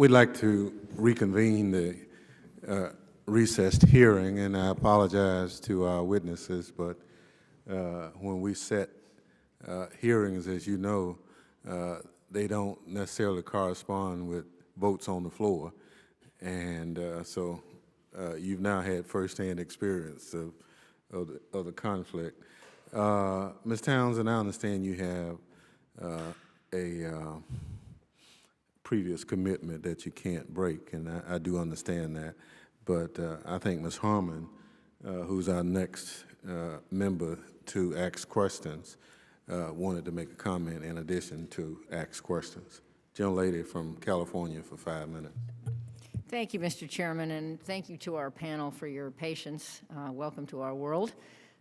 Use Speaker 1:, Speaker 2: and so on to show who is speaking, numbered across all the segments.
Speaker 1: We'd like to reconvene the recessed hearing, and I apologize to our witnesses, but when we set hearings, as you know, they don't necessarily correspond with votes on the floor, and so you've now had firsthand experience of the conflict. Ms. Townsend, I understand you have a previous commitment that you can't break, and I do understand that. But I think Ms. Harmon, who's our next member to ask questions, wanted to make a comment in addition to ask questions. Gentlelady from California for 5 minutes.
Speaker 2: Thank you, Mr. Chairman, and thank you to our panel for your patience. Welcome to our world.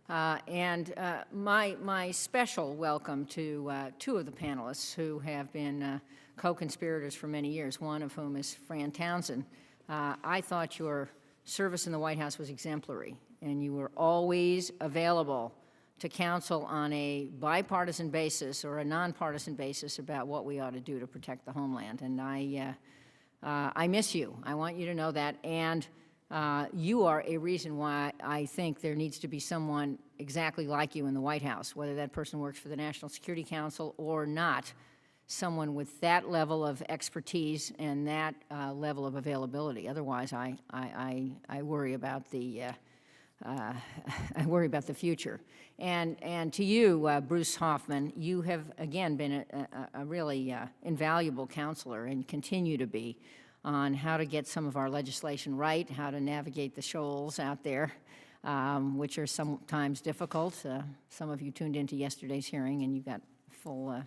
Speaker 2: My special welcome to two of the panelists who have been co-conspirators for many years, one of whom is Fran Townsend. I thought your service in the White House was exemplary, and you were always available to counsel on a bipartisan basis or a nonpartisan basis about what we ought to do to protect the homeland. And I miss you. I want you to know that. And you are a reason why I think there needs to be someone exactly like you in the White House, whether that person works for the National Security Council or not, someone with that level of expertise and that level of availability. Otherwise, I worry about the future. And to you, Bruce Hoffman, you have again been a really invaluable counselor and continue to be on how to get some of our legislation right, how to navigate the shoals out there, which are sometimes difficult. Some of you tuned into yesterday's hearing and you got full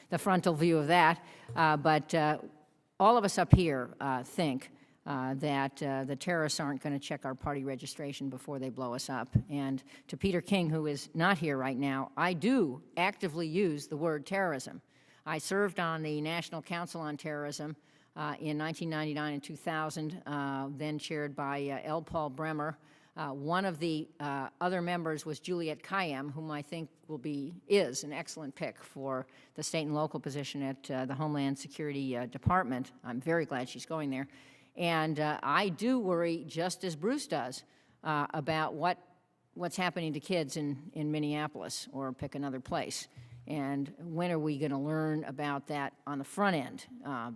Speaker 2: the frontal view of that. But all of us up here think that the terrorists aren't going to check our party registration before they blow us up. And to Peter King, who is not here right now, I do actively use the word terrorism. I served on the National Council on Terrorism in 1999 and 2000, then chaired by L. Paul Bremer. One of the other members was Juliette Kayyem, whom I think is an excellent pick for the state and local position at the Homeland Security Department. I'm very glad she's going there. And I do worry, just as Bruce does, about what's happening to kids in Minneapolis, or pick another place. And when are we going to learn about that on the front end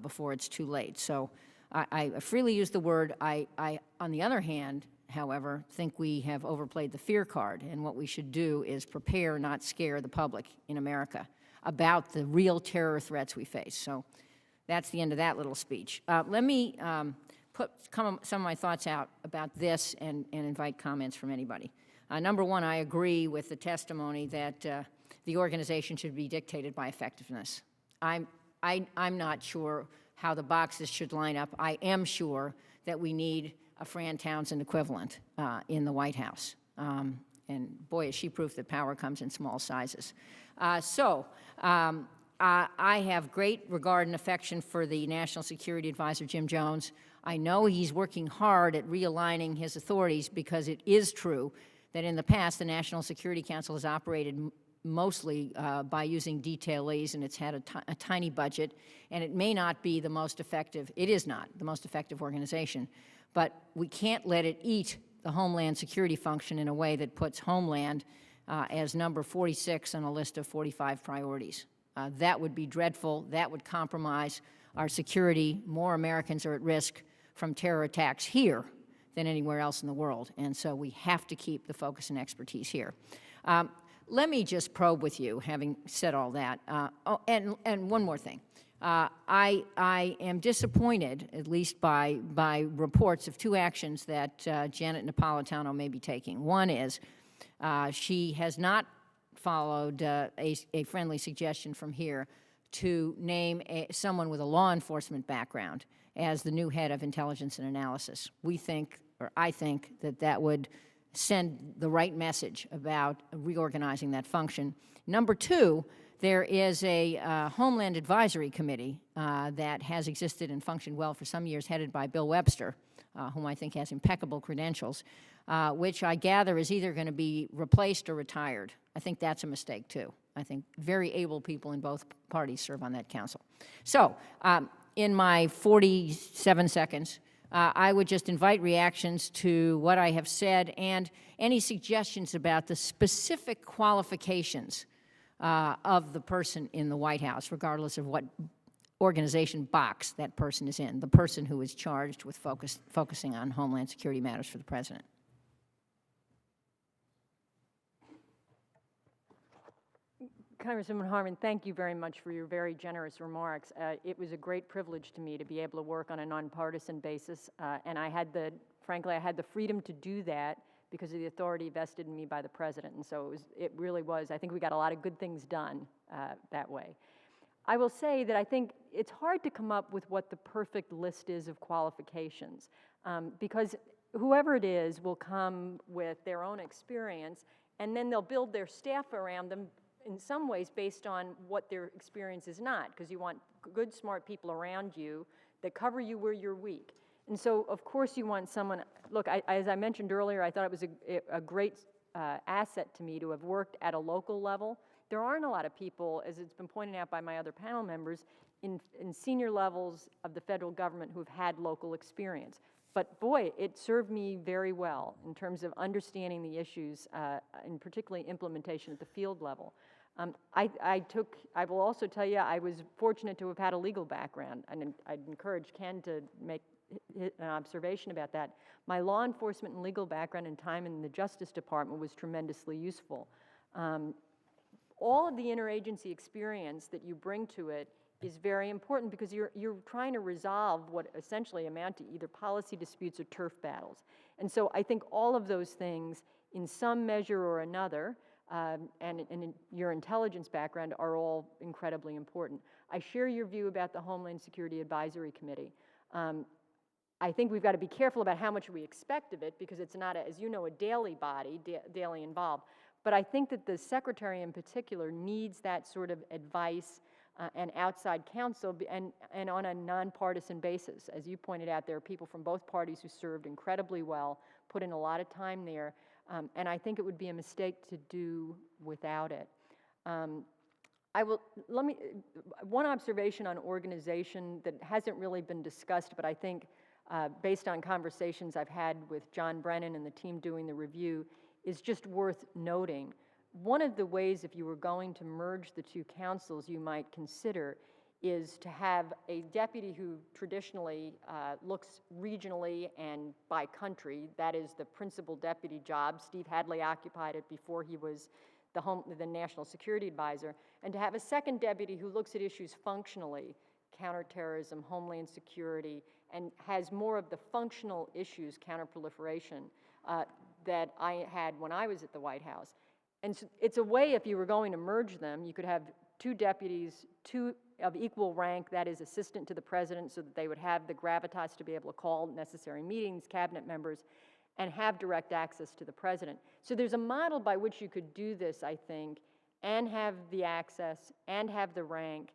Speaker 2: before it's too late? So I freely use the word. I, on the other hand, however, think we have overplayed the fear card, and what we should do is prepare, not scare the public in America about the real terror threats we face. So that's the end of that little speech. Let me put some of my thoughts out about this and invite comments from anybody. Number one, I agree with the testimony that the organization should be dictated by effectiveness. I'm not sure how the boxes should line up. I am sure that we need a Fran Townsend equivalent in the White House. And boy, is she proof that power comes in small sizes. I have great regard and affection for the National Security Advisor, Jim Jones. I know he's working hard at realigning his authorities, because it is true that in the past the National Security Council has operated mostly by using detailees, and it's had a tiny budget, and it may not be the most effective, it is not the most effective organization, but we can't let it eat the Homeland Security function in a way that puts Homeland as number 46 on a list of 45 priorities. That would be dreadful. That would compromise our security. More Americans are at risk from terror attacks here than anywhere else in the world, and so we have to keep the focus and expertise here. Let me just probe with you, having said all that. And one more thing. I am disappointed, at least by reports of two actions that Janet Napolitano may be taking. One is she has not followed a friendly suggestion from here to name someone with a law enforcement background as the new head of intelligence and analysis. We think, or I think, that that would send the right message about reorganizing that function. Number two, there is a Homeland Advisory Committee that has existed and functioned well for some years, headed by Bill Webster, whom I think has impeccable credentials, which I gather is either going to be replaced or retired. I think that's a mistake, too. I think very able people in both parties serve on that council. So in my 47 seconds, I would just invite reactions to what I have said and any suggestions about the specific qualifications of the person in the White House, regardless of what organization box that person is in, the person who is charged with focusing on Homeland Security matters for the President.
Speaker 3: Congresswoman Harman, thank you very much for your very generous remarks. It was a great privilege to me to be able to work on a nonpartisan basis, and frankly, I had the freedom to do that because of the authority vested in me by the President, and so it really was, I think we got a lot of good things done that way. I will say that I think it's hard to come up with what the perfect list is of qualifications, because whoever it is will come with their own experience, and then they'll build their staff around them in some ways based on what their experience is not, because you want good, smart people around you that cover you where you're weak. And so, of course, you want someone, look, as I mentioned earlier, I thought it was a great asset to me to have worked at a local level. There aren't a lot of people, as it's been pointed out by my other panel members, in senior levels of the federal government who have had local experience. But boy, it served me very well in terms of understanding the issues, and particularly implementation at the field level. I will also tell you, I was fortunate to have had a legal background, and I'd encourage Ken to make an observation about that. My law enforcement and legal background and time in the Justice Department was tremendously useful. All of the interagency experience that you bring to it is very important because you're trying to resolve what essentially amount to either policy disputes or turf battles. And so I think all of those things, in some measure or another, and in your intelligence background, are all incredibly important. I share your view about the Homeland Security Advisory Committee. I think we've got to be careful about how much we expect of it because it's not, as you know, a daily body, daily involved. But I think that the Secretary in particular needs that sort of advice and outside counsel, and on a nonpartisan basis. As you pointed out, there are people from both parties who served incredibly well, put in a lot of time there, and I think it would be a mistake to do without it. One observation on organization that hasn't really been discussed, but I think based on conversations I've had with John Brennan and the team doing the review, is just worth noting. One of the ways, if you were going to merge the two councils, you might consider is to have a deputy who traditionally looks regionally and by country. That is the principal deputy job. Steve Hadley occupied it before he was the National Security Advisor. And to have a second deputy who looks at issues functionally, counterterrorism, Homeland Security, and has more of the functional issues, counterproliferation, that I had when I was at the White House. And so it's a way, if you were going to merge them, you could have two deputies, two of equal rank, that is assistant to the president, so that they would have the gravitas to be able to call necessary meetings, cabinet members, and have direct access to the president. So there's a model by which you could do this, I think, and have the access and have the rank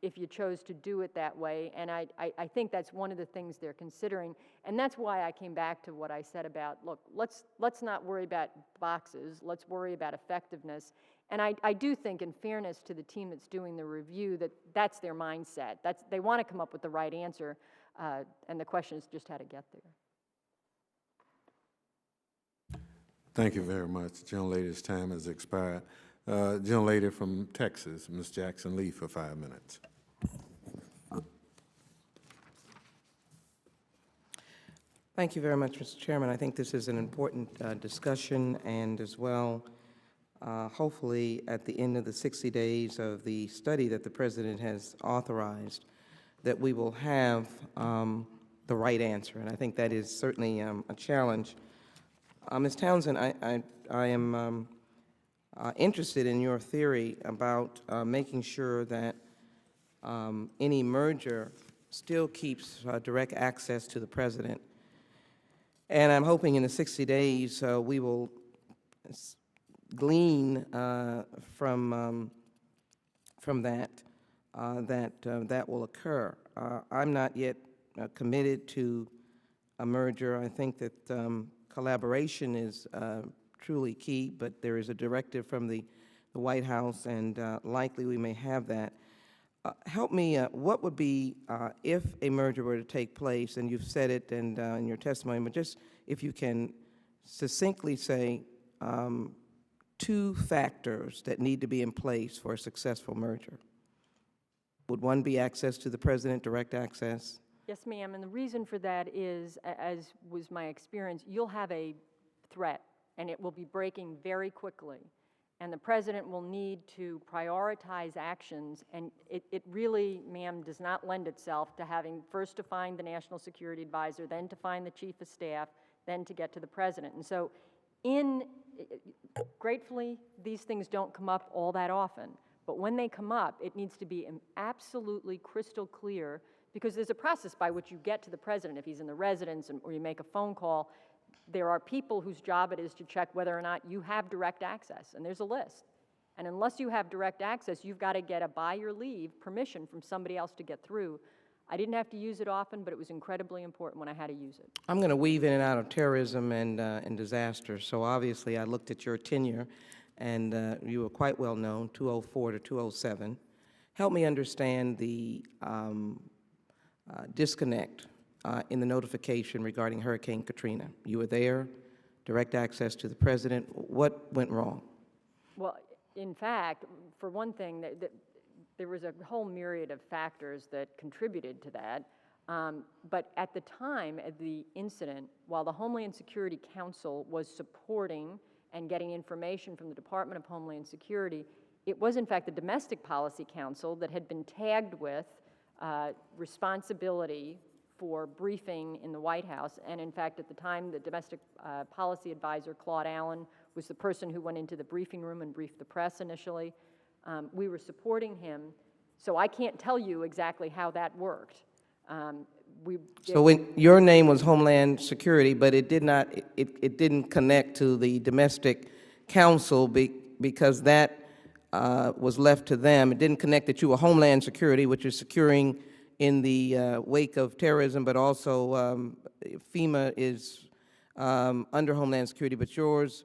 Speaker 3: if you chose to do it that way. And I think that's one of the things they're considering. And that's why I came back to what I said about, look, let's not worry about boxes, let's worry about effectiveness. And I do think, in fairness to the team that's doing the review, that that's their mindset. They want to come up with the right answer, and the question is just how to get there.
Speaker 1: Thank you very much. The gentlelady's time has expired. Gentlelady from Texas, Ms. Jackson Lee, for 5 minutes.
Speaker 4: Thank you very much, Mr. Chairman. I think this is an important discussion, and as well, hopefully at the end of the 60 days of the study that the President has authorized, that we will have the right answer. And I think that is certainly a challenge. Ms. Townsend, I am interested in your theory about making sure that any merger still keeps direct access to the President. And I'm hoping in the 60 days we will glean from that that will occur. I'm not yet committed to a merger. I think that collaboration is truly key, but there is a directive from the White House, and likely we may have that. Help me, what would be, if a merger were to take place, and you've said it and in your testimony, but just if you can succinctly say two factors that need to be in place for a successful merger. Would one be access to the president, direct access?
Speaker 3: Yes, ma'am, and the reason for that is, as was my experience, you'll have a threat, and it will be breaking very quickly. And the president will need to prioritize actions, and it really, ma'am, does not lend itself to having first to find the National Security Advisor, then to find the Chief of Staff, then to get to the president. And so, gratefully, these things don't come up all that often. But when they come up, it needs to be absolutely crystal clear, because there's a process by which you get to the president. If he's in the residence or you make a phone call, there are people whose job it is to check whether or not you have direct access, and there's a list. And unless you have direct access, you've got to get a by your leave permission from somebody else to get through. I didn't have to use it often, but it was incredibly important when I had to use it.
Speaker 4: I'm going to weave in and out of terrorism and disaster. So obviously I looked at your tenure, and you were quite well known, 204 to 207. Help me understand the disconnect in the notification regarding Hurricane Katrina. You were there, direct access to the president. What went wrong?
Speaker 3: Well, in fact, for one thing, there was a whole myriad of factors that contributed to that. But at the time of the incident, while the Homeland Security Council was supporting and getting information from the Department of Homeland Security, it was in fact the Domestic Policy Council that had been tagged with responsibility for briefing in the White House. And in fact, at the time, the Domestic Policy Advisor, Claude Allen, was the person who went into the briefing room and briefed the press initially. We were supporting him, so I can't tell you exactly how that worked.
Speaker 4: So when your name was Homeland Security, but it did not, it didn't connect to the Domestic Council because that was left to them. It didn't connect that you were Homeland Security, which is securing in the wake of terrorism, but also FEMA is under Homeland Security, but yours,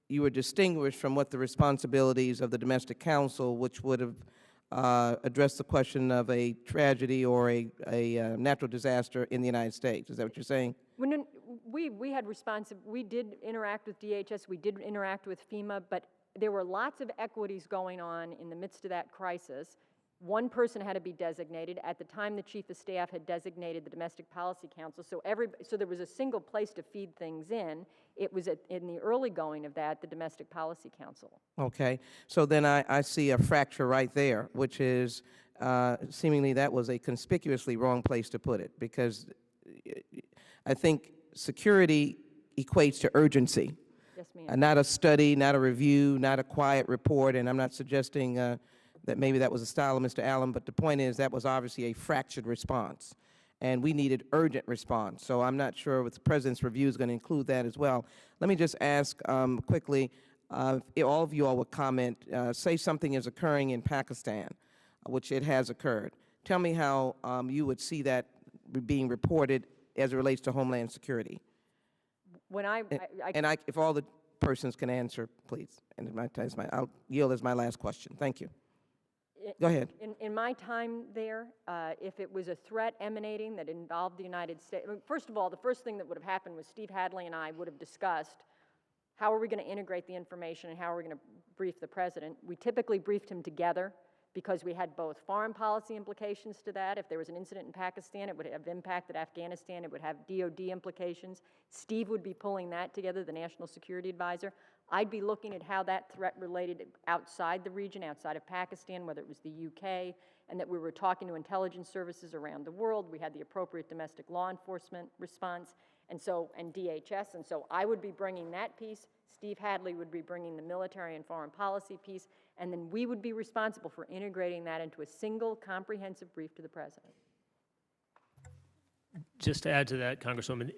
Speaker 4: you were distinguished from what the responsibilities of the Domestic Council, which would have addressed the question of a tragedy or a natural disaster in the United States. Is that what you're saying?
Speaker 3: We had we did interact with DHS, we did interact with FEMA, but there were lots of equities going on in the midst of that crisis. One person had to be designated. At the time, the Chief of Staff had designated the Domestic Policy Council, so there was a single place to feed things in. It was in the early going of that, the Domestic Policy Council.
Speaker 4: Okay, so then I see a fracture right there, which is seemingly that was a conspicuously wrong place to put it, because I think security equates to urgency.
Speaker 3: Yes, ma'am.
Speaker 4: Not a study, not a review, not a quiet report, and I'm not suggesting that maybe that was the style of Mr. Allen, but the point is that was obviously a fractured response, and we needed urgent response. So I'm not sure if the President's review is going to include that as well. Let me just ask quickly, if all of you all would comment, say something is occurring in Pakistan, which it has occurred. Tell me how you would see that being reported as it relates to Homeland Security.
Speaker 3: When
Speaker 4: if all the persons can answer, please. And I'll yield as my last question. Thank you. Go ahead.
Speaker 3: In my time there, if it was a threat emanating that involved the United States, first of all, the first thing that would have happened was Steve Hadley and I would have discussed how are we going to integrate the information and how are we going to brief the President. We typically briefed him together because we had both foreign policy implications to that. If there was an incident in Pakistan, it would have impacted Afghanistan. It would have DOD implications. Steve would be pulling that together, the National Security Advisor. I'd be looking at how that threat related outside the region, outside of Pakistan, whether it was the UK, and that we were talking to intelligence services around the world. We had the appropriate domestic law enforcement response, and DHS, and so I would be bringing that piece. Steve Hadley would be bringing the military and foreign policy piece, and then we would be responsible for integrating that into a single comprehensive brief to the President.
Speaker 5: Just to add to that, Congresswoman,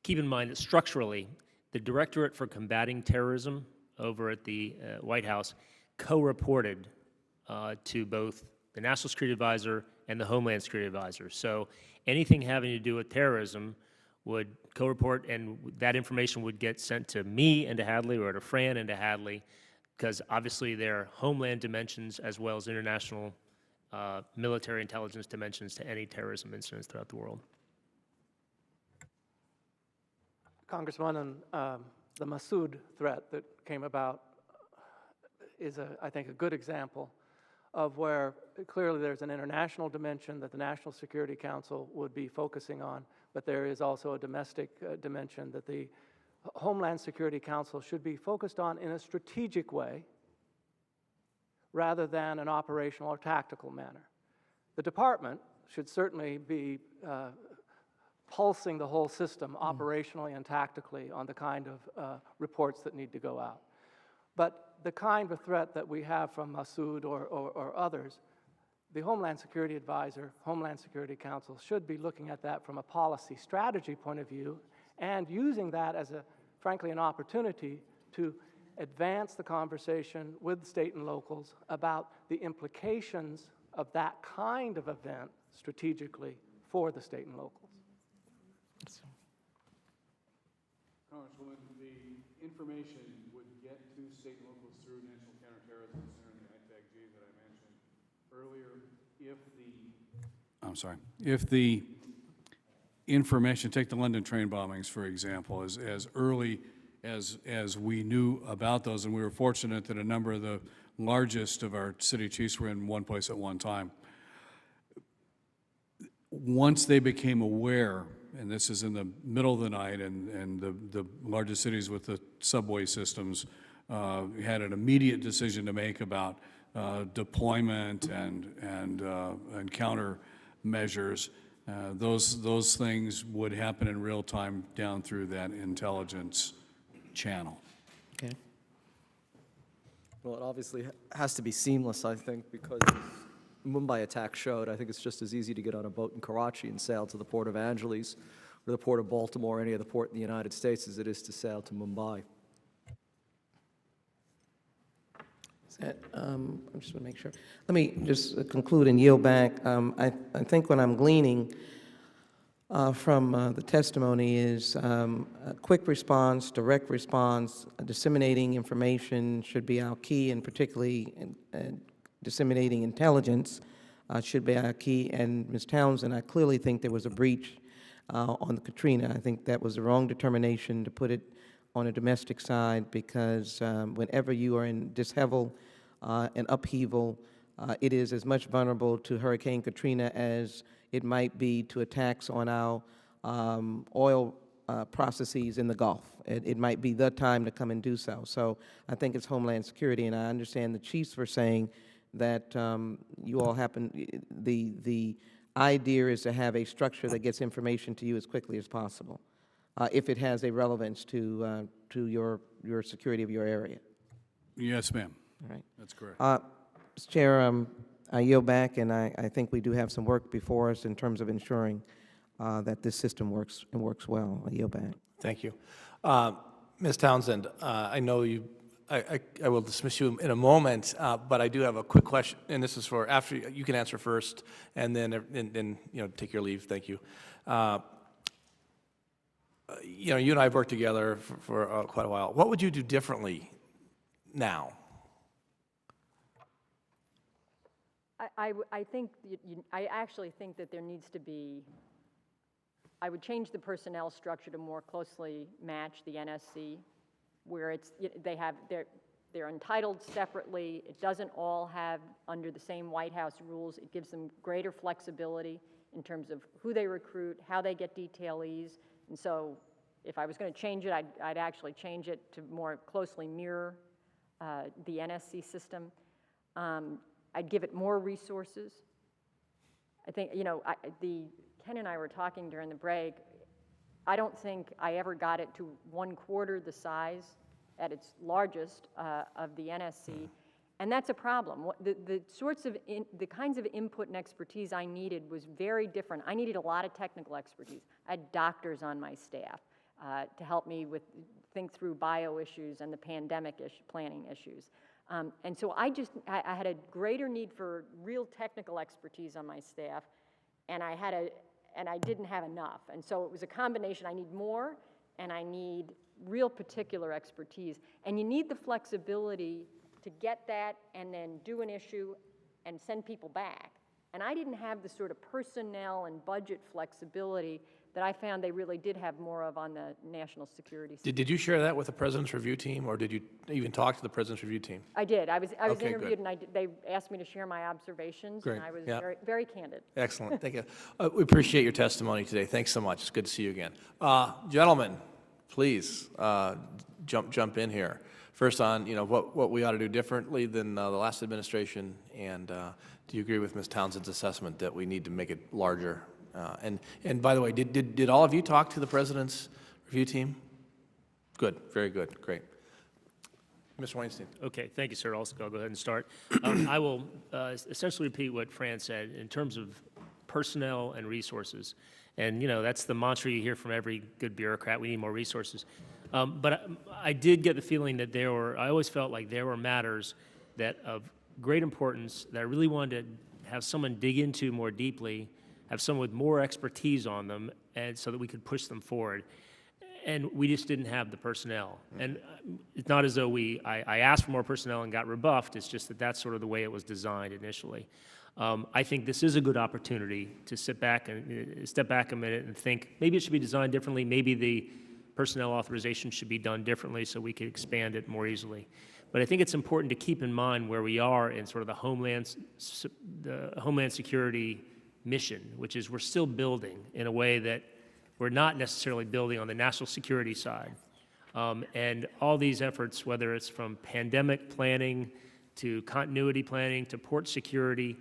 Speaker 5: keep in mind that structurally, the Directorate for Combating Terrorism over at the White House co-reported to both the National Security Advisor and the Homeland Security Advisor. So anything having to do with terrorism would co-report, and that information would get sent to me and to Hadley, or to Fran and to Hadley, because obviously there are homeland dimensions as well as international military intelligence dimensions to any terrorism incidents throughout the world.
Speaker 6: Congressman, the Massoud threat that came about is, I think, a good example of where clearly there's an international dimension that the National Security Council would be focusing on, but there is also a domestic dimension that the Homeland Security Council should be focused on in a strategic way rather than an operational or tactical manner. The department should certainly be pulsing the whole system operationally and tactically on the kind of reports that need to go out. But the kind of threat that we have from Massoud or others, the Homeland Security Advisor, Homeland Security Council should be looking at that from a policy strategy point of view and using that as, frankly, an opportunity to advance the conversation with the state and locals about the implications of that kind of event strategically for the state and locals.
Speaker 7: Congresswoman, the information would get to state and locals through National Counterterrorism Center and the ITAG-G that I mentioned earlier if the information, take the London train bombings, for example, as early as we knew about those, and we were fortunate that a number of the largest of our city chiefs were in one place at one time. Once they became aware, and this is in the middle of the night, and the largest cities with the subway systems had an immediate decision to make about deployment and counter measures. Those things would happen in real time down through that intelligence channel.
Speaker 4: Okay.
Speaker 8: Well, it obviously has to be seamless, I think, because Mumbai attack showed, I think it's just as easy to get on a boat in Karachi and sail to the port of Angeles or the port of Baltimore or any other port in the United States as it is to sail to Mumbai.
Speaker 4: I just want to make sure. Let me just conclude and yield back. I think what I'm gleaning from the testimony is a quick response, direct response, disseminating information should be our key, and particularly disseminating intelligence should be our key. And Ms. Townsend, I clearly think there was a breach on the Katrina. I think that was the wrong determination to put it on a domestic side, because whenever you are in dishevel and upheaval, it is as much vulnerable to Hurricane Katrina as it might be to attacks on our oil processes in the Gulf. It might be the time to come and do so. So I think it's Homeland Security, and I understand the chiefs were saying that you all the idea is to have a structure that gets information to you as quickly as possible, if it has a relevance to your security of your area.
Speaker 7: Yes, ma'am.
Speaker 4: All right.
Speaker 7: That's correct.
Speaker 4: Mr. Chair, I yield back, and I think we do have some work before us in terms of ensuring that this system works and works well. I yield back.
Speaker 9: Thank you. Ms. Townsend, I know you, I will dismiss you in a moment, but I do have a quick question, and this is for after you can answer first, and then take your leave. Thank you. You and I have worked together for quite a while. What would you do differently now?
Speaker 3: I think I actually think that there needs to be. I would change the personnel structure to more closely match the NSC, where they're entitled separately. It doesn't all have under the same White House rules. It gives them greater flexibility in terms of who they recruit, how they get detailees. And so if I was going to change it, I'd actually change it to more closely mirror the NSC system. I'd give it more resources. I think, Ken and I were talking during the break. I don't think I ever got it to 1/4 the size at its largest of the NSC, and that's a problem. The kinds of input and expertise I needed was very different. I needed a lot of technical expertise. I had doctors on my staff to help me think through bio issues and the pandemic planning issues. And so I had a greater need for real technical expertise on my staff, and I didn't have enough. And so it was a combination. I need more, and I need real particular expertise. And you need the flexibility to get that and then do an issue and send people back. And I didn't have the sort of personnel and budget flexibility that I found they really did have more of on the national security side.
Speaker 9: Did you share that with the President's Review Team, or did you even talk to the President's Review Team?
Speaker 3: I did. I was
Speaker 9: Okay,
Speaker 3: interviewed,
Speaker 9: good.
Speaker 3: and they asked me to share my observations,
Speaker 9: Great,
Speaker 3: and I was
Speaker 9: yeah.
Speaker 3: very, very candid.
Speaker 9: Excellent, thank you. We appreciate your testimony today. Thanks so much. It's good to see you again. Gentlemen, please jump in here. First on, what we ought to do differently than the last administration, and do you agree with Ms. Townsend's assessment that we need to make it larger? And by the way, did all of you talk to the President's Review Team? Good, very good, great. Mr. Weinstein.
Speaker 5: Okay, thank you, sir. I'll go ahead and start. I will essentially repeat what Fran said in terms of personnel and resources. And, that's the mantra you hear from every good bureaucrat. We need more resources. But I did get the feeling that I always felt like there were matters that of great importance that I really wanted to have someone dig into more deeply, have someone with more expertise on them, and so that we could push them forward. And we just didn't have the personnel. And it's not as though I asked for more personnel and got rebuffed. It's just that that's sort of the way it was designed initially. I think this is a good opportunity to step back a minute and think maybe it should be designed differently. Maybe the personnel authorization should be done differently so we could expand it more easily. But I think it's important to keep in mind where we are in sort of the Homeland Security mission, which is we're still building in a way that we're not necessarily building on the national security side. And all these efforts, whether it's from pandemic planning to continuity planning to port security,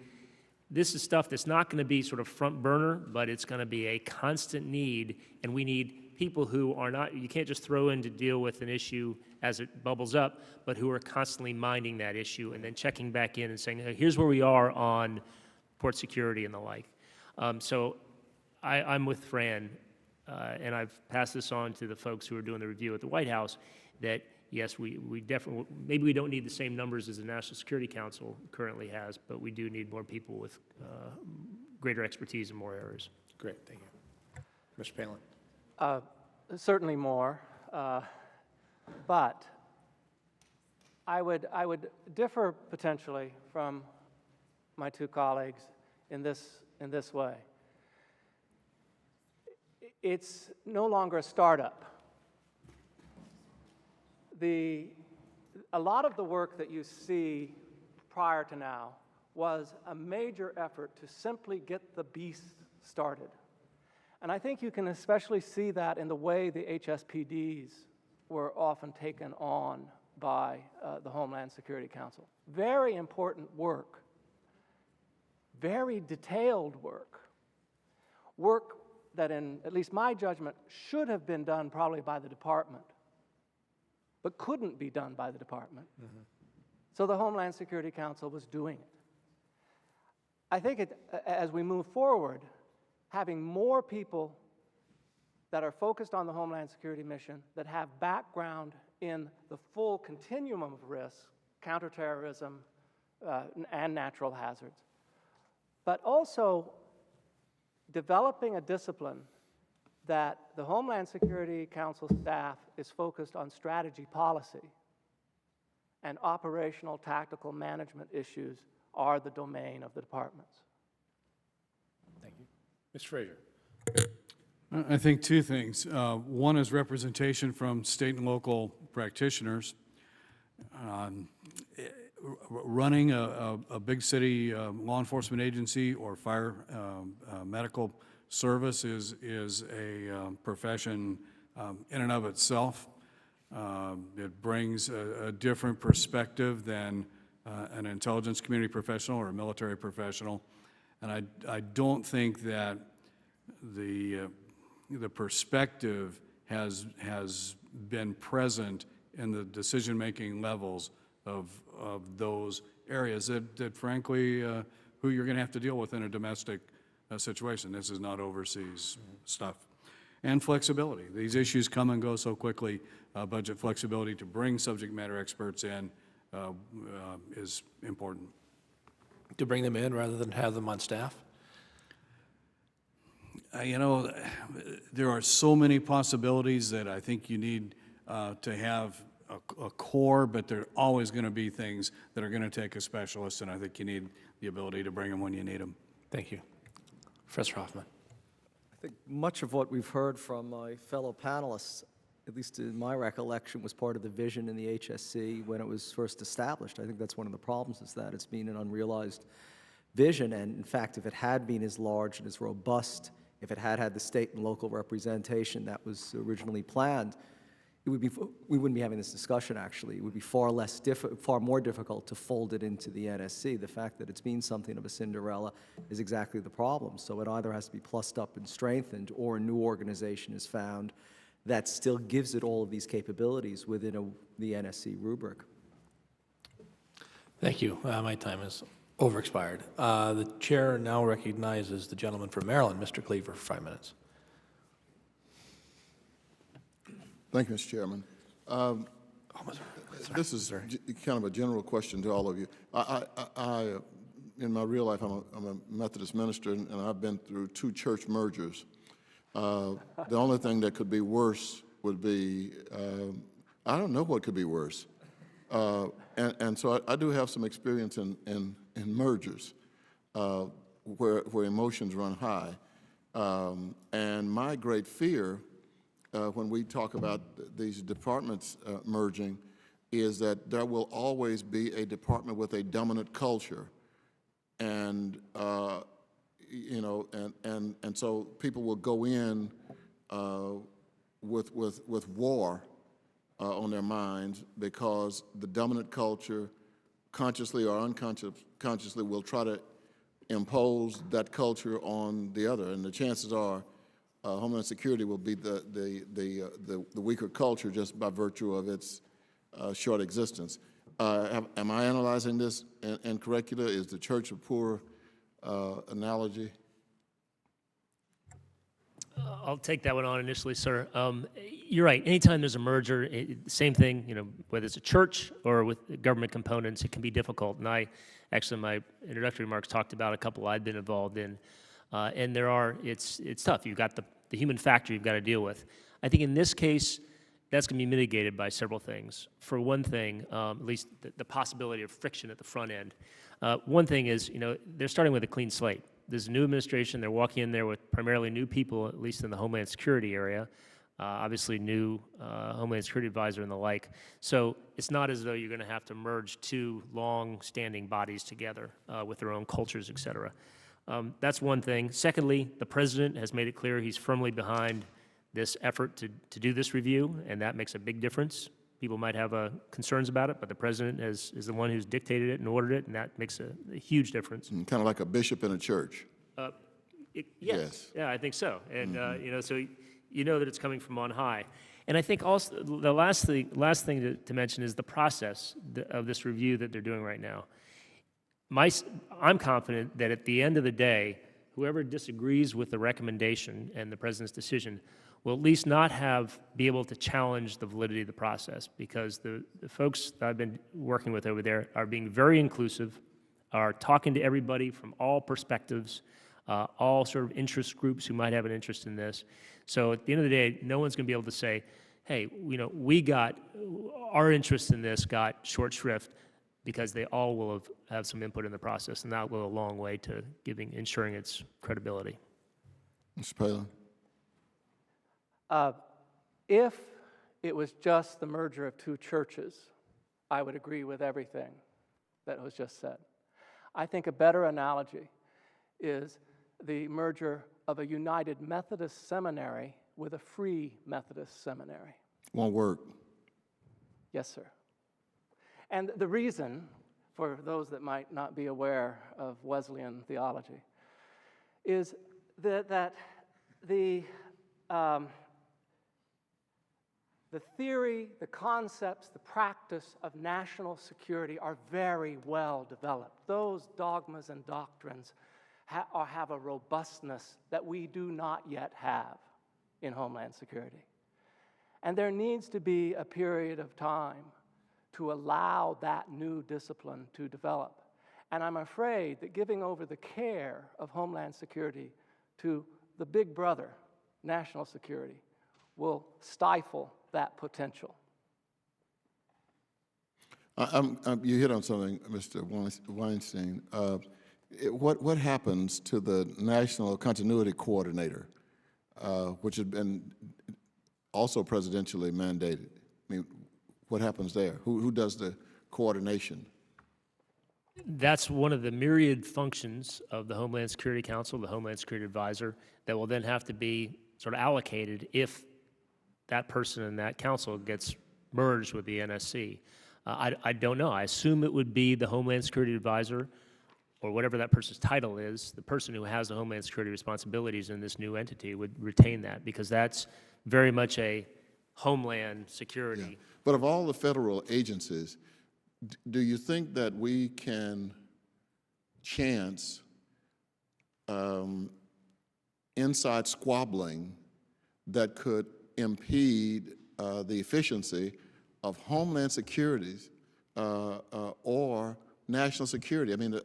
Speaker 5: this is stuff that's not going to be sort of front burner, but it's going to be a constant need, and we need people who are not, you can't just throw in to deal with an issue as it bubbles up, but who are constantly minding that issue and then checking back in and saying, hey, here's where we are on port security and the like. So I'm with Fran, and I've passed this on to the folks who are doing the review at the White House, that yes, we definitely, maybe we don't need the same numbers as the National Security Council currently has, but we do need more people with greater expertise in more areas.
Speaker 9: Great, thank you. Mr. Palin.
Speaker 6: Certainly more, but I would differ potentially from my two colleagues in this way. It's no longer a startup. A lot of the work that you see prior to now was a major effort to simply get the beast started. And I think you can especially see that in the way the HSPDs were often taken on by the Homeland Security Council. Very important work, very detailed work that in at least my judgment should have been done probably by the department, but couldn't be done by the department. Mm-hmm. So the Homeland Security Council was doing it. I think as we move forward, having more people that are focused on the Homeland Security mission, that have background in the full continuum of risk, counterterrorism and natural hazards, but also developing a discipline that the Homeland Security Council staff is focused on strategy policy, and operational tactical management issues are the domain of the departments.
Speaker 9: Thank you. Mr. Frazier.
Speaker 7: I think two things. One is representation from state and local practitioners. Running a big city law enforcement agency or fire medical service is a profession in and of itself. It brings a different perspective than an intelligence community professional or a military professional. And I don't think that the perspective has been present in the decision-making levels of those areas that frankly, who you're going to have to deal with in a domestic situation. This is not overseas stuff. And flexibility. These issues come and go so quickly. Budget flexibility to bring subject matter experts in is important.
Speaker 9: To bring them in rather than have them on staff?
Speaker 7: You know, there are so many possibilities that I think you need to have a core, but there are always going to be things that are going to take a specialist, and I think you need the ability to bring them when you need them.
Speaker 9: Thank you. Professor Hoffman.
Speaker 8: I think much of what we've heard from my fellow panelists, at least in my recollection, was part of the vision in the HSC when it was first established. I think that's one of the problems, is that it's been an unrealized vision, and in fact, if it had been as large and as robust, if it had had the state and local representation that was originally planned, it would be, we wouldn't be having this discussion, actually. It would be far more difficult to fold it into the NSC. The fact that it's been something of a Cinderella is exactly the problem. So it either has to be plussed up and strengthened, or a new organization is found that still gives it all of these capabilities within the NSC rubric.
Speaker 9: Thank you. My time is overexpired. The chair now recognizes the gentleman from Maryland, Mr. Cleaver, for 5 minutes.
Speaker 10: Thank you, Mr. Chairman. This is kind of a general question to all of you. In my real life, I'm a Methodist minister, and I've been through 2 church mergers. The only thing that could be worse would be, I don't know what could be worse. And so I do have some experience in mergers where emotions run high. And my great fear when we talk about these departments merging is that there will always be a department with a dominant culture. And you know, and so people will go in with war on their minds, because the dominant culture, consciously or unconsciously, will try to impose that culture on the other. And the chances are Homeland Security will be the weaker culture just by virtue of its short existence. Am I analyzing this incorrectly? Is the church a poor analogy?
Speaker 5: I'll take that one on initially, sir. You're right. Anytime there's a merger, same thing, you know, whether it's a church or with government components, it can be difficult. And I actually, in my introductory remarks, talked about a couple I've been involved in. And it's tough. You've got the human factor you've got to deal with. I think in this case, that's going to be mitigated by several things. For one thing, at least the possibility of friction at the front end. One thing is, you know, they're starting with a clean slate. There's a new administration. They're walking in there with primarily new people, at least in the Homeland Security area. Obviously, new Homeland Security advisor and the like. So it's not as though you're going to have to merge 2 long-standing bodies together with their own cultures, et cetera. That's one thing. Secondly, the president has made it clear he's firmly behind this effort to do this review, and that makes a big difference. People might have concerns about it, but the president is the one who's dictated it and ordered it, and that makes a huge difference.
Speaker 10: Kind of like a bishop in a church.
Speaker 5: Yes. Yeah, I think so. And you know, so you know that it's coming from on high. And I think also the last thing to mention is the process of this review that they're doing right now. I'm confident that at the end of the day, whoever disagrees with the recommendation and the president's decision will at least not be able to challenge the validity of the process, because the folks that I've been working with over there are being very inclusive, are talking to everybody from all perspectives, all sort of interest groups who might have an interest in this. So at the end of the day, no one's going to be able to say, hey, you know, our interest in this got short shrift, because they all will have some input in the process, and that will go a long way to ensuring its credibility.
Speaker 10: Mr. Palin.
Speaker 6: If it was just the merger of 2 churches, I would agree with everything that was just said. I think a better analogy is the merger of a United Methodist seminary with a Free Methodist seminary.
Speaker 10: Won't work.
Speaker 6: Yes, sir. And the reason, for those that might not be aware of Wesleyan theology, is that the theory, the concepts, the practice of national security are very well developed. Those dogmas and doctrines have a robustness that we do not yet have in Homeland Security. And there needs to be a period of time to allow that new discipline to develop. And I'm afraid that giving over the care of Homeland Security to the big brother, national security, will stifle that potential.
Speaker 10: You hit on something, Mr. Weinstein. what happens to the National Continuity Coordinator, which has been also presidentially mandated? I mean, what happens there? Who does the coordination?
Speaker 5: That's one of the myriad functions of the Homeland Security Council, the Homeland Security Advisor, that will then have to be sort of allocated if that person in that council gets merged with the NSC. I don't know. I assume it would be the Homeland Security Advisor, or whatever that person's title is. The person who has the Homeland Security responsibilities in this new entity would retain that, because that's very much a Homeland Security.
Speaker 10: Yeah. But of all the federal agencies, do you think that we can chance inside squabbling that could impede the efficiency of Homeland Security or national security? I mean,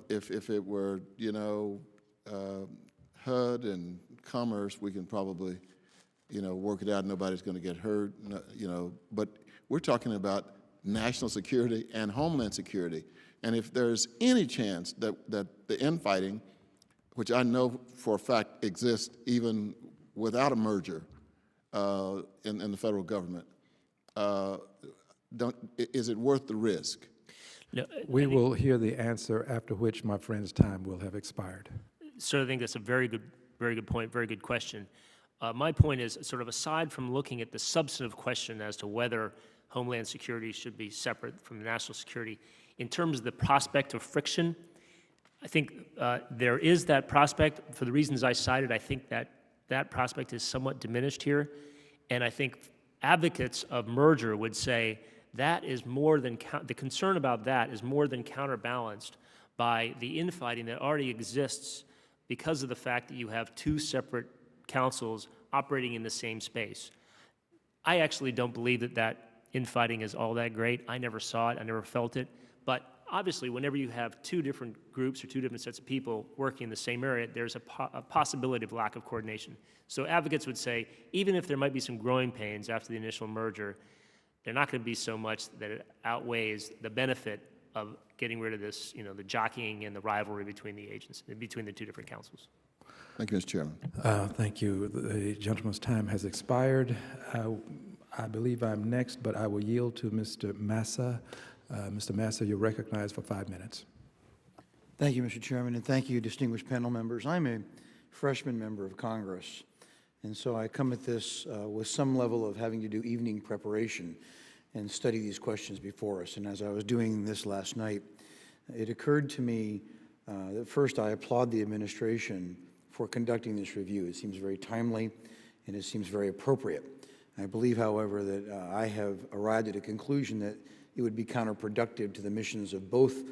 Speaker 10: if it were, HUD and Commerce, we can probably, work it out. Nobody's going to get hurt, But we're talking about national security and Homeland Security. And if there's any chance that the infighting, which I know for a fact exists even without a merger in the federal government, is it worth the risk?
Speaker 5: No,
Speaker 11: We will hear the answer, after which my friend's time will have expired.
Speaker 5: So I think that's a very good point, very good question. My point is, sort of aside from looking at the substantive question as to whether Homeland Security should be separate from national security, in terms of the prospect of friction, I think there is that prospect. For the reasons I cited, I think that prospect is somewhat diminished here. And I think advocates of merger would say that is more than, the concern about that is more than counterbalanced by the infighting that already exists because of the fact that you have two separate councils operating in the same space. I actually don't believe that infighting is all that great. I never saw it, I never felt it. But obviously, whenever you have two different groups or two different sets of people working in the same area, there's a possibility of lack of coordination. So advocates would say, even if there might be some growing pains after the initial merger, they're not going to be so much that it outweighs the benefit of getting rid of this, the jockeying and the rivalry between the agents, between the two different councils.
Speaker 10: Thank you, Mr. Chairman.
Speaker 11: Thank you. The gentleman's time has expired. I believe I'm next, but I will yield to Mr. Massa. Mr. Massa, you're recognized for 5 minutes.
Speaker 12: Thank you, Mr. Chairman, and thank you, distinguished panel members. I'm a freshman member of Congress, and so I come at this with some level of having to do evening preparation and study these questions before us. And as I was doing this last night, it occurred to me that first I applaud the administration for conducting this review. It seems very timely, and it seems very appropriate. I believe, however, that I have arrived at a conclusion that it would be counterproductive to the missions of both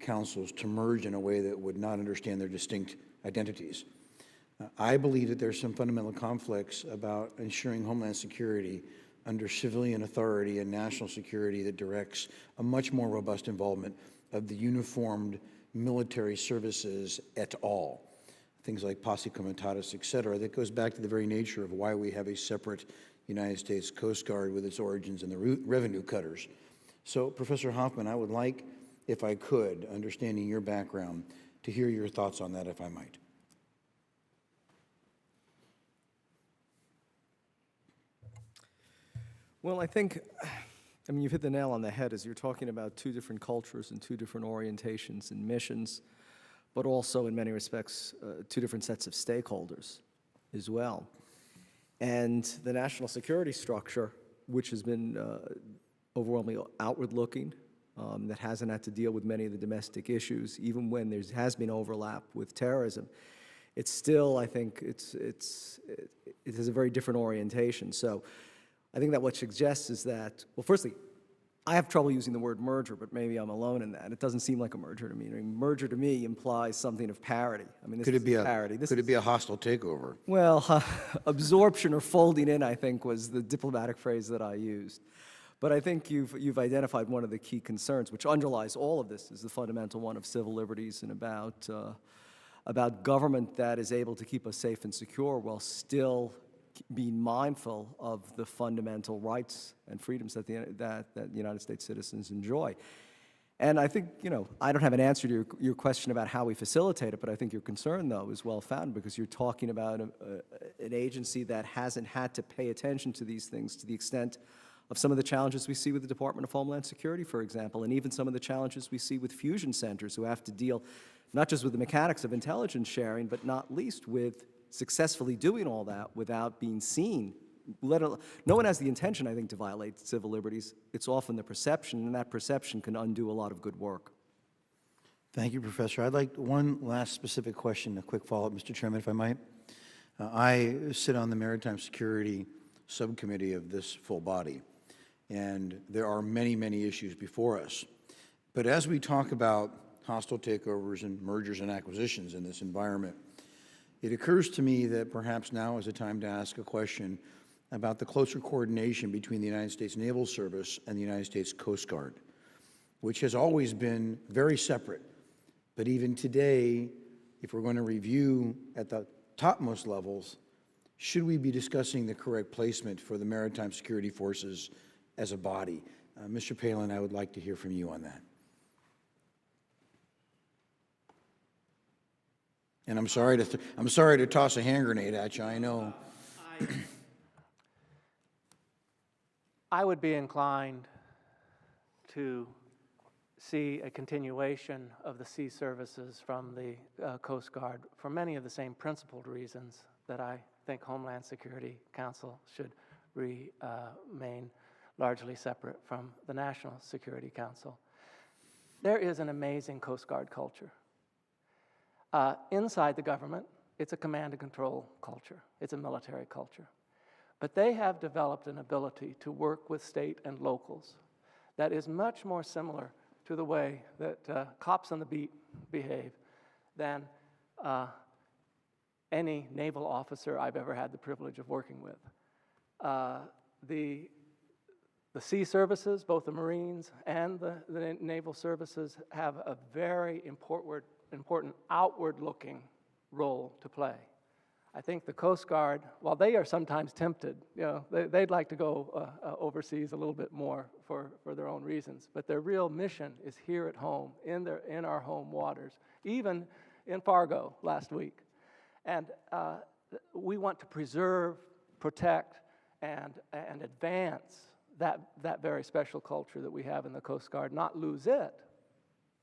Speaker 12: councils to merge in a way that would not understand their distinct identities. I believe that there's some fundamental conflicts about ensuring Homeland Security under civilian authority and national security that directs a much more robust involvement of the uniformed military services et al. Things like posse comitatus, et cetera. That goes back to the very nature of why we have a separate United States Coast Guard with its origins in the revenue cutters. So, Professor Hoffman, I would like, if I could, understanding your background, to hear your thoughts on that, if I might.
Speaker 8: Well, I mean, you've hit the nail on the head as you're talking about two different cultures and two different orientations and missions, but also in many respects, two different sets of stakeholders as well. And the national security structure, which has been overwhelmingly outward-looking, that hasn't had to deal with many of the domestic issues, even when there has been overlap with terrorism, it's still, I think, it has a very different orientation. So I think that what suggests is that, well, firstly, I have trouble using the word merger, but maybe I'm alone in that. It doesn't seem like a merger to me. I mean, merger to me implies something of parity. I mean, this
Speaker 12: Could it be
Speaker 8: is parity.
Speaker 12: could it be a hostile takeover?
Speaker 8: Well, absorption or folding in, I think, was the diplomatic phrase that I used. But I think you've identified one of the key concerns, which underlies all of this, is the fundamental one of civil liberties and about government that is able to keep us safe and secure while still being mindful of the fundamental rights and freedoms that the United States citizens enjoy. And I think, you know, I don't have an answer to your question about how we facilitate it, but I think your concern, though, is well-founded, because you're talking about an agency that hasn't had to pay attention to these things to the extent of some of the challenges we see with the Department of Homeland Security, for example, and even some of the challenges we see with fusion centers, who have to deal not just with the mechanics of intelligence sharing, but not least with successfully doing all that without being seen. No one has the intention, I think, to violate civil liberties. It's often the perception, and that perception can undo a lot of good work.
Speaker 12: Thank you, Professor. I'd like one last specific question, a quick follow-up, Mr. Chairman, if I might. I sit on the Maritime Security Subcommittee of this full body, and there are many, many issues before us. But as we talk about hostile takeovers and mergers and acquisitions in this environment, it occurs to me that perhaps now is the time to ask a question about the closer coordination between the United States Naval Service and the United States Coast Guard, which has always been very separate. But even today, if we're going to review at the topmost levels, should we be discussing the correct placement for the maritime security forces as a body? Mr. Palin, I would like to hear from you on that. And I'm sorry to toss a hand grenade at you, I know.
Speaker 6: I would be inclined to see a continuation of the sea services from the Coast Guard for many of the same principled reasons that I think Homeland Security Council should remain largely separate from the National Security Council. There is an amazing Coast Guard culture. Inside the government, it's a command and control culture. It's a military culture. But they have developed an ability to work with state and locals that is much more similar to the way that cops on the beat behave than any naval officer I've ever had the privilege of working with. The sea services, both the Marines and the naval services, have a very important outward-looking role to play. I think the Coast Guard, while they are sometimes tempted, you know, they'd like to go overseas a little bit more for their own reasons, but their real mission is here at home, in our home waters, even in Fargo last week. And we want to preserve, protect, and advance that very special culture that we have in the Coast Guard, not lose it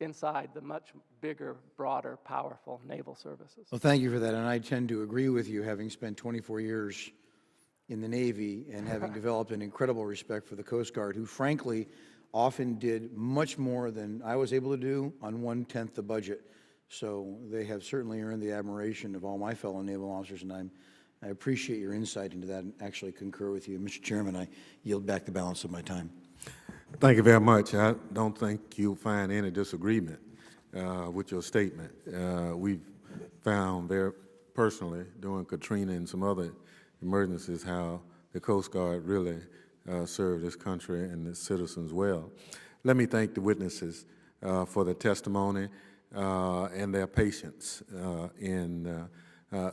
Speaker 6: inside the much bigger, broader, powerful naval services.
Speaker 12: Well, thank you for that, and I tend to agree with you, having spent 24 years in the Navy and having developed an incredible respect for the Coast Guard, who frankly often did much more than I was able to do on 1/10 the budget. So they have certainly earned the admiration of all my fellow naval officers, and I appreciate your insight into that and actually concur with you. Mr. Chairman, I yield back the balance of my time.
Speaker 1: Thank you very much. I don't think you'll find any disagreement with your statement. We've found very personally during Katrina and some other emergencies how the Coast Guard really served this country and its citizens well. Let me thank the witnesses for their testimony and their patience in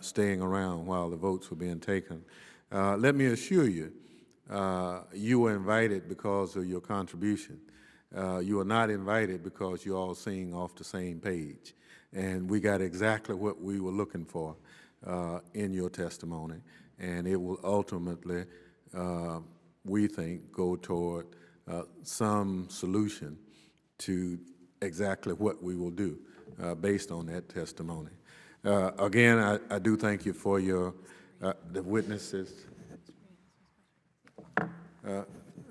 Speaker 1: staying around while the votes were being taken. Let me assure you, you were invited because of your contribution. You were not invited because you're all singing off the same page. And we got exactly what we were looking for in your testimony. And it will ultimately, we think, go toward some solution to exactly what we will do based on that testimony. Again, I do thank you for your, the witnesses.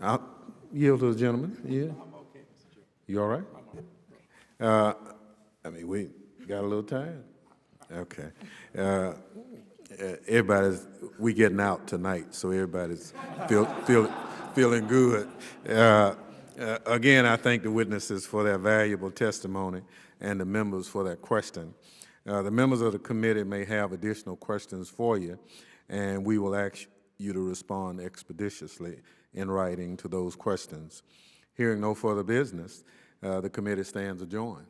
Speaker 1: I'll yield to the gentleman. Yeah? I'm okay, Mr. Chair. You all right? I'm all right. I mean, we got a little time. Okay. We getting out tonight, so everybody's feeling good. Again, I thank the witnesses for their valuable testimony and the members for their question. The members of the committee may have additional questions for you, and we will ask you to respond expeditiously in writing to those questions. Hearing no further business, the committee stands adjourned.